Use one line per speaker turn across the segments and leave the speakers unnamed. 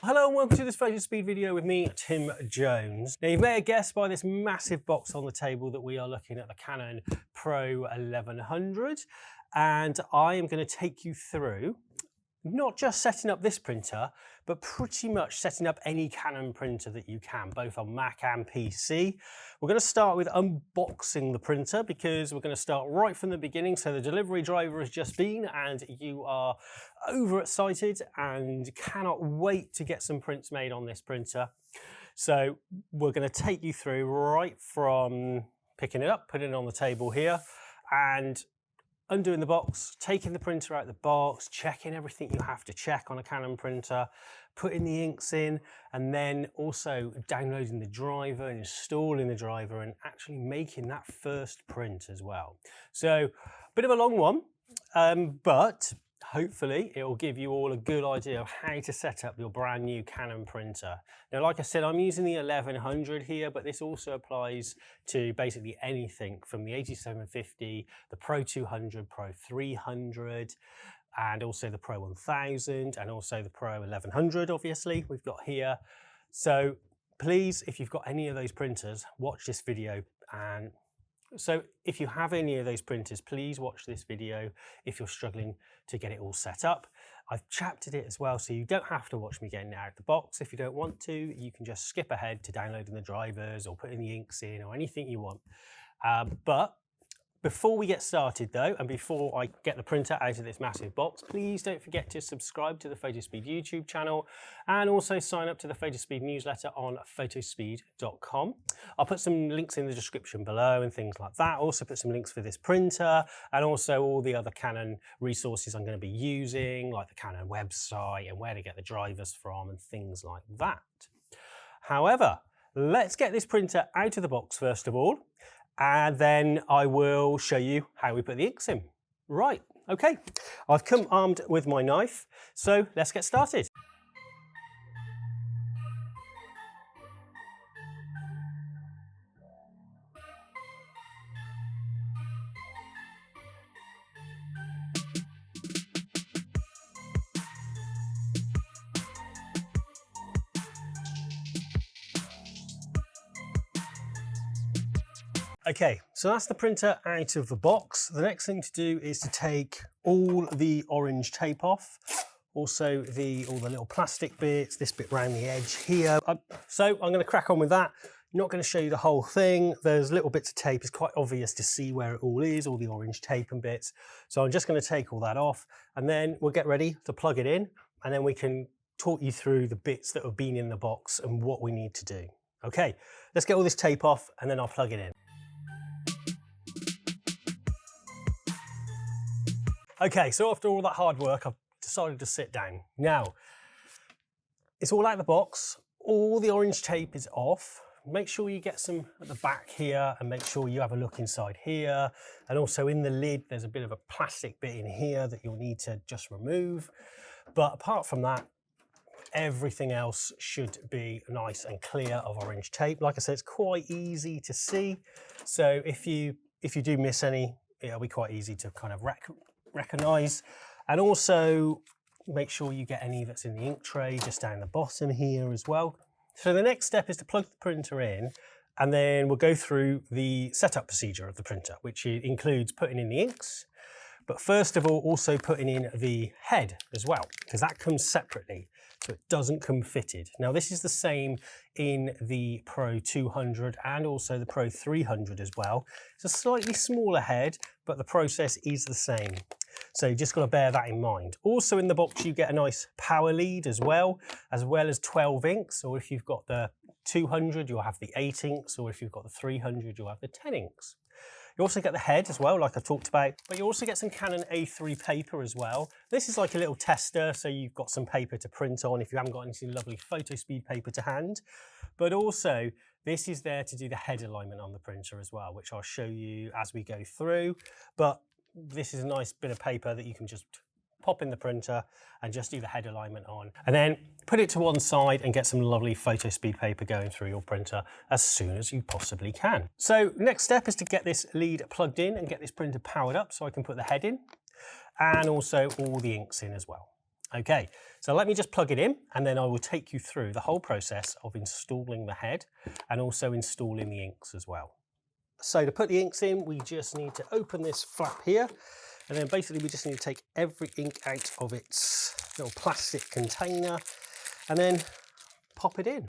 Hello and welcome to this Fotospeed video with me, Tim Jones. Now you may have guessed by this massive box on the table that we are looking at the Canon Pro-1100, and I am going to take you through not just setting up this printer, but pretty much setting up any Canon printer that you can, both on Mac and PC. We're going to start with unboxing the printer because we're going to start right from the beginning. So the delivery driver has just been and you are overexcited and cannot wait to get some prints made on this printer. So we're going to take you through right from picking it up, putting it on the table here, and undoing the box, taking the printer out of the box, checking everything you have to check on a Canon printer, putting the inks in, and then also downloading the driver, installing the driver, and actually making that first print as well. So, bit of a long one, but hopefully it will give you all a good idea of how to set up your brand new Canon printer. Now, like I said, I'm using the 1100 here, but this also applies to basically anything from the 8750, the Pro 200, Pro 300, and also the Pro 1000, and also the Pro 1100, obviously, we've got here. So please, if you've got any of those printers, watch this video. And so if you have any of those printers, please watch this video if you're struggling to get it all set up. I've chaptered it as well, so you don't have to watch me getting it out of the box. If you don't want to, you can just skip ahead to downloading the drivers or putting the inks in or anything you want. But before we get started though, and before I get the printer out of this massive box, please don't forget to subscribe to the Fotospeed YouTube channel and also sign up to the Fotospeed newsletter on photospeed.com. I'll put some links in the description below and things like that. I'll also put some links for this printer and also all the other Canon resources I'm going to be using, like the Canon website and where to get the drivers from and things like that. However, let's get this printer out of the box first of all, and then I will show you how we put the inks in. Right, okay. I've come armed with my knife, so let's get started. Okay, so that's the printer out of the box. The next thing to do is to take all the orange tape off, also all the little plastic bits, this bit around the edge here. So I'm going to crack on with that. Not going to show you the whole thing. There's little bits of tape. It's quite obvious to see where it all is, all the orange tape and bits. So I'm just going to take all that off and then we'll get ready to plug it in and then we can talk you through the bits that have been in the box and what we need to do. Okay, let's get all this tape off and then I'll plug it in. Okay, so after all that hard work, I've decided to sit down. Now, it's all out of the box. All the orange tape is off. Make sure you get some at the back here and make sure you have a look inside here. And also in the lid, there's a bit of a plastic bit in here that you'll need to just remove. But apart from that, everything else should be nice and clear of orange tape. Like I said, it's quite easy to see. So if you do miss any, it'll be quite easy to kind of recognize. And also make sure you get any that's in the ink tray just down the bottom here as well. So the next step is to plug the printer in and then we'll go through the setup procedure of the printer, which includes putting in the inks, but first of all also putting in the head as well, because that comes separately, so it doesn't come fitted. Now this is the same in the Pro 200 and also the Pro 300 as well. It's a slightly smaller head, but the process is the same. So you just got to bear that in mind. Also in the box you get a nice power lead as well as 12 inks, or if you've got the 200 you'll have the 8 inks, or if you've got the 300 you'll have the 10 inks. You also get the head as well, like I talked about, but you also get some Canon A3 paper as well. This is like a little tester, so you've got some paper to print on if you haven't got any lovely Fotospeed paper to hand. But also, this is there to do the head alignment on the printer as well, which I'll show you as we go through. But this is a nice bit of paper that you can just pop in the printer and just do the head alignment on, and then put it to one side and get some lovely Fotospeed paper going through your printer as soon as you possibly can. So next step is to get this lead plugged in and get this printer powered up so I can put the head in. and also all the inks in as well. Okay, so let me just plug it in and then I will take you through the whole process of installing the head and also installing the inks as well. So to put the inks in, we just need to open this flap here, and then basically we just need to take every ink out of its little plastic container and then pop it in.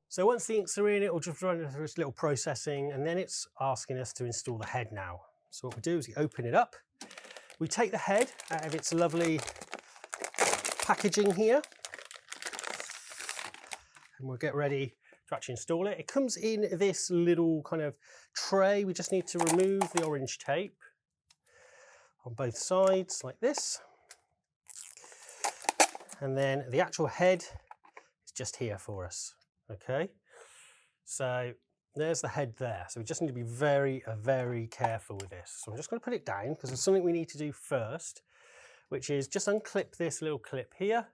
So once the inks are in, it will just run through its little processing, and then it's asking us to install the head now. So what we do is we open it up, we take the head out of its lovely packaging here, and we'll get ready to actually install it. It comes in this little kind of tray. We just need to remove the orange tape on both sides like this. And then the actual head is just here for us. Okay, so there's the head there. So we just need to be very, very careful with this. So I'm just going to put it down because there's something we need to do first, which is just unclip this little clip here.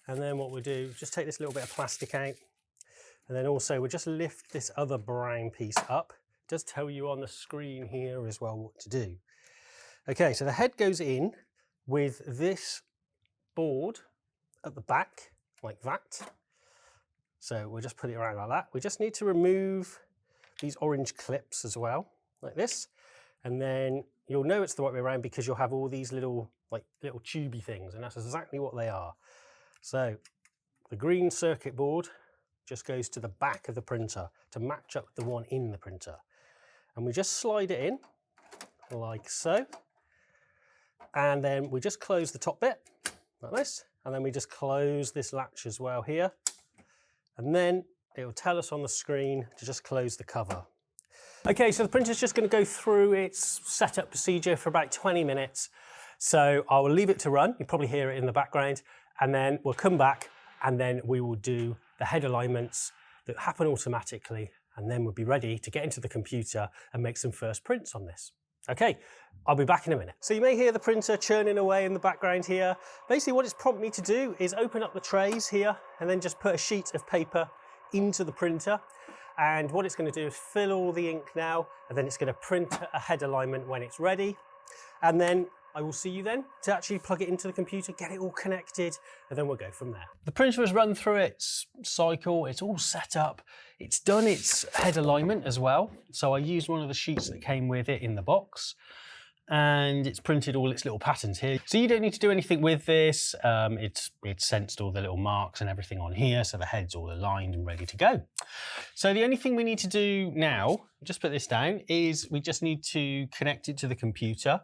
And then what we'll do is just take this little bit of plastic out. And then also we'll just lift this other brown piece up. It does tell you on the screen here as well what to do. Okay, so the head goes in with this board at the back, like that. So we'll just put it around like that. We just need to remove these orange clips as well, like this. And then you'll know it's the right way around because you'll have all these little tubey things, and that's exactly what they are. So the green circuit board just goes to the back of the printer to match up with the one in the printer. And we just slide it in like so. And then we just close the top bit like this. And then we just close this latch as well here. And then it will tell us on the screen to just close the cover. Okay, so the printer's just going to go through its setup procedure for about 20 minutes. So I will leave it to run. You probably hear it in the background. And then we'll come back and then we will do the head alignments that happen automatically. And then we'll be ready to get into the computer and make some first prints on this. Okay, I'll be back in a minute. So you may hear the printer churning away in the background here. Basically what it's prompted me to do is open up the trays here and then just put a sheet of paper into the printer. And what it's going to do is fill all the ink now, and then it's going to print a head alignment when it's ready. And then I will see you then to actually plug it into the computer, get it all connected, and then we'll go from there. The printer has run through its cycle, it's all set up. It's done its head alignment as well. So I used one of the sheets that came with it in the box, and it's printed all its little patterns here. So you don't need to do anything with this. It's sensed all the little marks and everything on here, so the head's all aligned and ready to go. So the only thing we need to do now, just put this down, is we just need to connect it to the computer,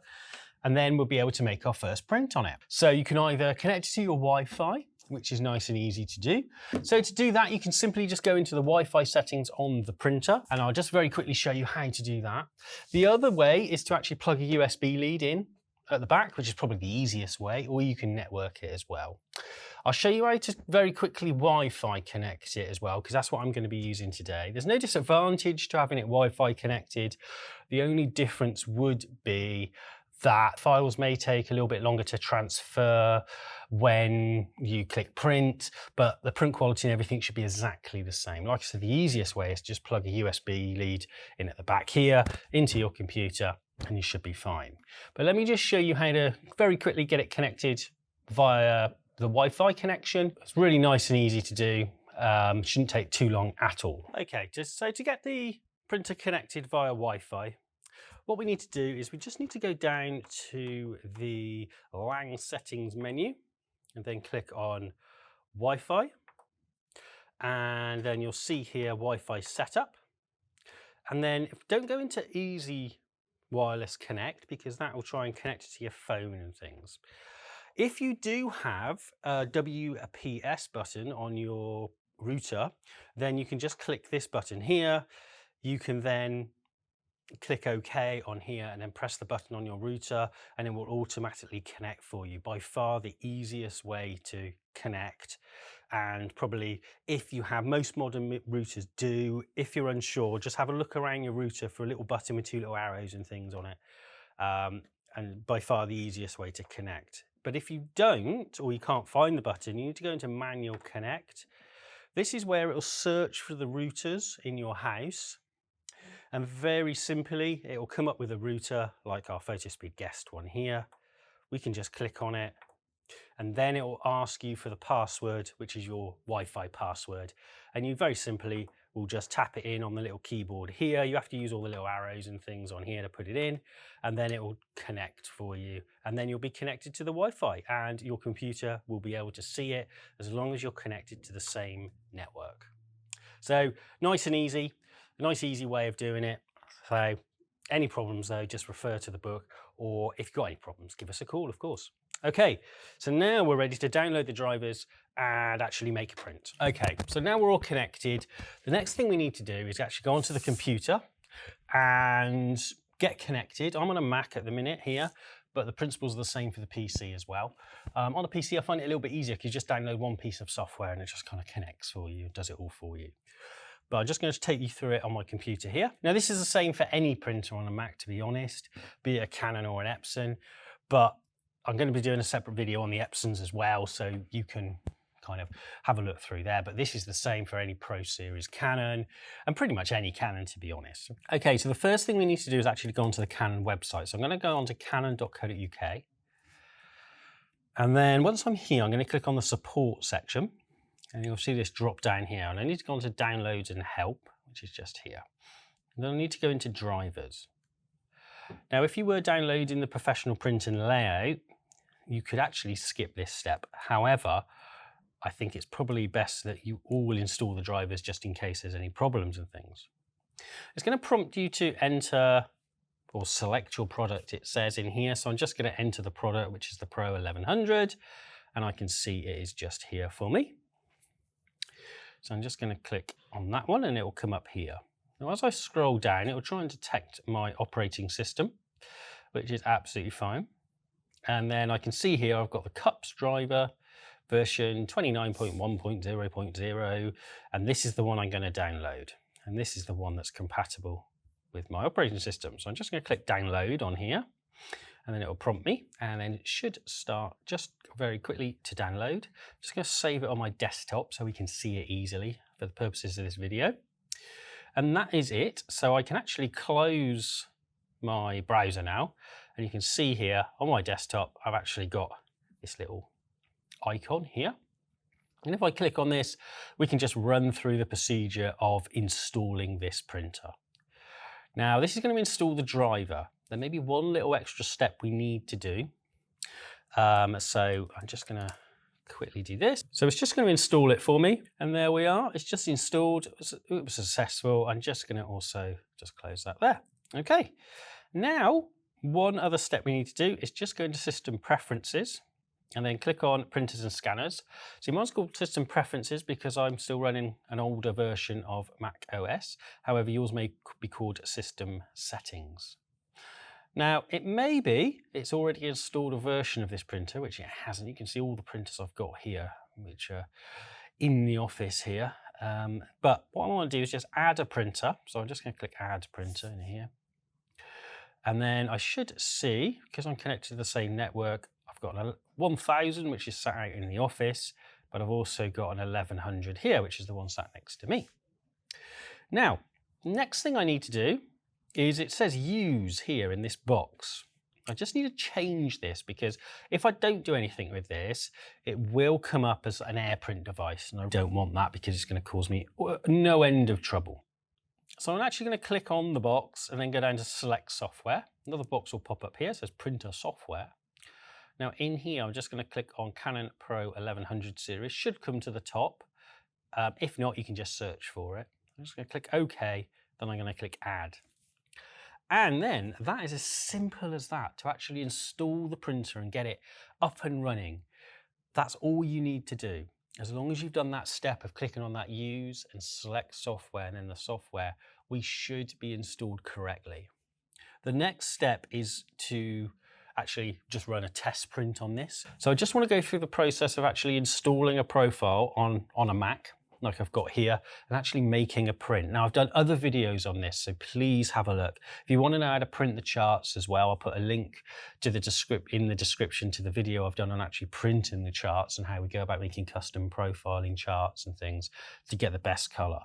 and then we'll be able to make our first print on it. So you can either connect it to your Wi-Fi, which is nice and easy to do. So to do that, you can simply just go into the Wi-Fi settings on the printer, and I'll just very quickly show you how to do that. The other way is to actually plug a USB lead in at the back, which is probably the easiest way, or you can network it as well. I'll show you how to very quickly Wi-Fi connect it as well, because that's what I'm going to be using today. There's no disadvantage to having it Wi-Fi connected. The only difference would be that files may take a little bit longer to transfer when you click print, but the print quality and everything should be exactly the same. Like I said, the easiest way is just plug a USB lead in at the back here into your computer and you should be fine. But let me just show you how to very quickly get it connected via the Wi-Fi connection. It's really nice and easy to do. Shouldn't take too long at all. Okay, so to get the printer connected via Wi-Fi, what we need to do is we just need to go down to the Lang settings menu and then click on Wi-Fi. And then you'll see here Wi-Fi setup. And then don't go into easy wireless connect because that will try and connect to your phone and things. If you do have a WPS button on your router, then you can just click this button here. You can then click OK on here and then press the button on your router and it will automatically connect for you. By far the easiest way to connect, and probably if you have, most modern routers do. If you're unsure, just have a look around your router for a little button with two little arrows and things on it, and by far the easiest way to connect. But if you don't, or you can't find the button, you need to go into manual connect. This is where it will search for the routers in your house. And very simply, it will come up with a router like our Fotospeed guest one here. We can just click on it, and then it will ask you for the password, which is your Wi-Fi password. And you very simply will just tap it in on the little keyboard here. You have to use all the little arrows and things on here to put it in, and then it will connect for you. And then you'll be connected to the Wi-Fi, and your computer will be able to see it as long as you're connected to the same network. So nice and easy, a nice easy way of doing it. So any problems though, just refer to the book, or if you've got any problems, give us a call, of course. Okay, so now we're ready to download the drivers and actually make a print. Okay, so now we're all connected. The next thing we need to do is actually go onto the computer and get connected. I'm on a Mac at the minute here, but the principles are the same for the PC as well. On the PC, I find it a little bit easier because you just download one piece of software and it just kind of connects for you, does it all for you. But I'm just going to take you through it on my computer here. Now, this is the same for any printer on a Mac, to be honest, be it a Canon or an Epson, but I'm going to be doing a separate video on the Epsons as well, so you can kind of have a look through there. But this is the same for any Pro Series Canon, and pretty much any Canon, to be honest. Okay, so the first thing we need to do is actually go onto the Canon website. So I'm going to go onto canon.co.uk. And then once I'm here, I'm going to click on the support section. And you'll see this drop down here. And I need to go onto downloads and help, which is just here. And then I need to go into drivers. Now, if you were downloading the professional print and layout, you could actually skip this step. However, I think it's probably best that you all install the drivers just in case there's any problems and things. It's going to prompt you to enter or select your product, it says in here. So I'm just going to enter the product, which is the Pro-1100, and I can see it is just here for me. So I'm just going to click on that one and it will come up here. Now, as I scroll down, it will try and detect my operating system, which is absolutely fine. And then I can see here I've got the CUPS driver version 29.1.0.0, and this is the one I'm going to download. And this is the one that's compatible with my operating system. So I'm just going to click download on here, and then it will prompt me, and then it should start just very quickly to download. I'm just going to save it on my desktop so we can see it easily for the purposes of this video. And that is it. So I can actually close my browser now, and you can see here on my desktop I've actually got this little icon here, and if I click on this, we can just run through the procedure of installing this printer. Now, this is going to install the driver. There may be one little extra step we need to do, so I'm just going to quickly do this. So it's just going to install it for me, and there we are. It's just installed. It was successful. I'm just going to also just close that there. Okay, now one other step we need to do is just go into System Preferences and then click on Printers and Scanners. So mine's called System Preferences because I'm still running an older version of Mac OS. However, yours may be called System Settings. Now, it may be it's already installed a version of this printer, which it hasn't. You can see all the printers I've got here, which are in the office here. But what I want to do is just add a printer. So I'm just going to click Add Printer in here. And then I should see, because I'm connected to the same network, I've got a 1000, which is sat out in the office, but I've also got an 1100 here, which is the one sat next to me. Now, next thing I need to do is it says use here in this box. I just need to change this because if I don't do anything with this, it will come up as an AirPrint device, and I don't want that because it's going to cause me no end of trouble. So I'm actually going to click on the box and then go down to Select Software. Another box will pop up here, it says Printer Software. Now in here, I'm just going to click on Canon Pro 1100 series, should come to the top. If not, you can just search for it. I'm just going to click OK, then I'm going to click Add. And then that is as simple as that to actually install the printer and get it up and running. That's all you need to do. As long as you've done that step of clicking on that use and select software and then the software, we should be installed correctly. The next step is to actually just run a test print on this. So I just want to go through the process of actually installing a profile on a Mac, like I've got here, and actually making a print. Now, I've done other videos on this, so please have a look. If you want to know how to print the charts as well, I'll put a link to in the description to the video I've done on actually printing the charts and how we go about making custom profiling charts and things to get the best color.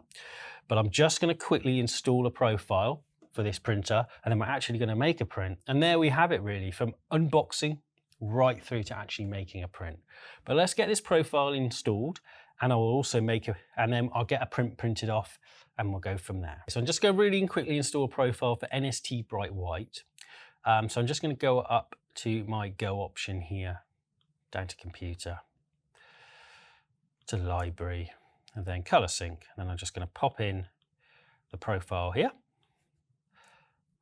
But I'm just going to quickly install a profile for this printer, and then we're actually going to make a print. And there we have it, really, from unboxing right through to actually making a print. But let's get this profile installed, and I will also and then I'll get a print printed off and we'll go from there. So I'm just going to really quickly install a profile for NST Bright White. So I'm just going to go up to my Go option here, down to Computer, to Library, and then Color Sync. And then I'm just going to pop in the profile here.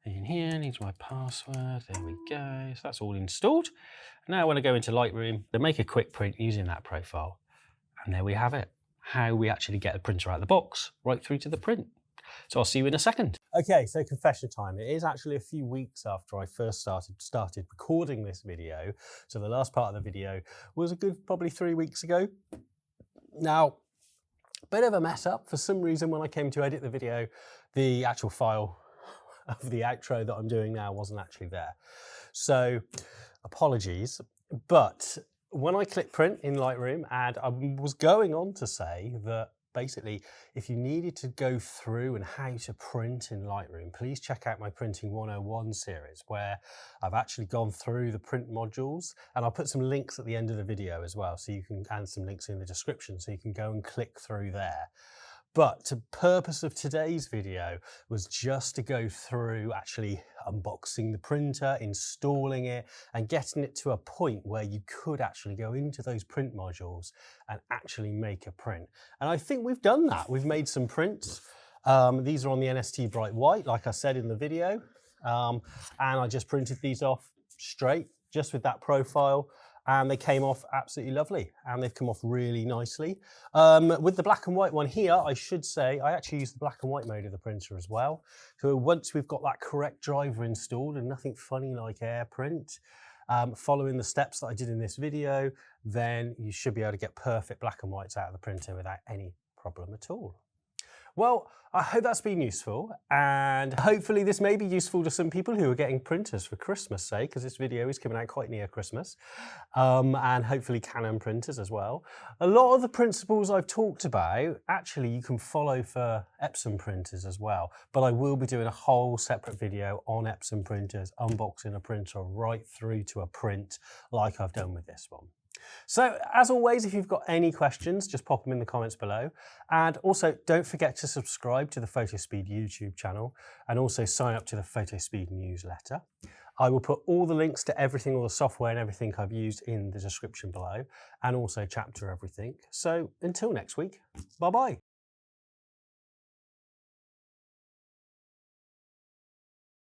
In here, needs my password, there we go. So that's all installed. Now I want to go into Lightroom to make a quick print using that profile. And there we have it, how we actually get the printer out of the box, right through to the print. So I'll see you in a second. Okay, so confession time. It is actually a few weeks after I first started recording this video. So the last part of the video was a good probably 3 weeks ago. Now, bit of a mess up. For some reason, when I came to edit the video, the actual file of the outro that I'm doing now wasn't actually there. So apologies, but when I click print in Lightroom, and I was going on to say that basically, if you needed to go through and how to print in Lightroom, please check out my Printing 101 series, where I've actually gone through the print modules, and I'll put some links at the end of the video as well, so you can, and some links in the description, so you can go and click through there. But the purpose of today's video was just to go through actually unboxing the printer, installing it, and getting it to a point where you could actually go into those print modules and actually make a print. And I think we've done that. We've made some prints. These are on the NST Bright White, like I said in the video. And I just printed these off straight, just with that profile. And they came off absolutely lovely, and they've come off really nicely. With the black and white one here, I should say, I actually use the black and white mode of the printer as well. So once we've got that correct driver installed and nothing funny like AirPrint, following the steps that I did in this video, then you should be able to get perfect black and whites out of the printer without any problem at all. Well, I hope that's been useful, and hopefully this may be useful to some people who are getting printers for Christmas, say, because this video is coming out quite near Christmas, and hopefully Canon printers as well. A lot of the principles I've talked about, actually you can follow for Epson printers as well, but I will be doing a whole separate video on Epson printers, unboxing a printer right through to a print like I've done with this one. So, as always, if you've got any questions, just pop them in the comments below. And also, don't forget to subscribe to the Fotospeed YouTube channel, and also sign up to the Fotospeed newsletter. I will put all the links to everything, all the software and everything I've used in the description below, and also chapter everything. So, until next week, bye-bye.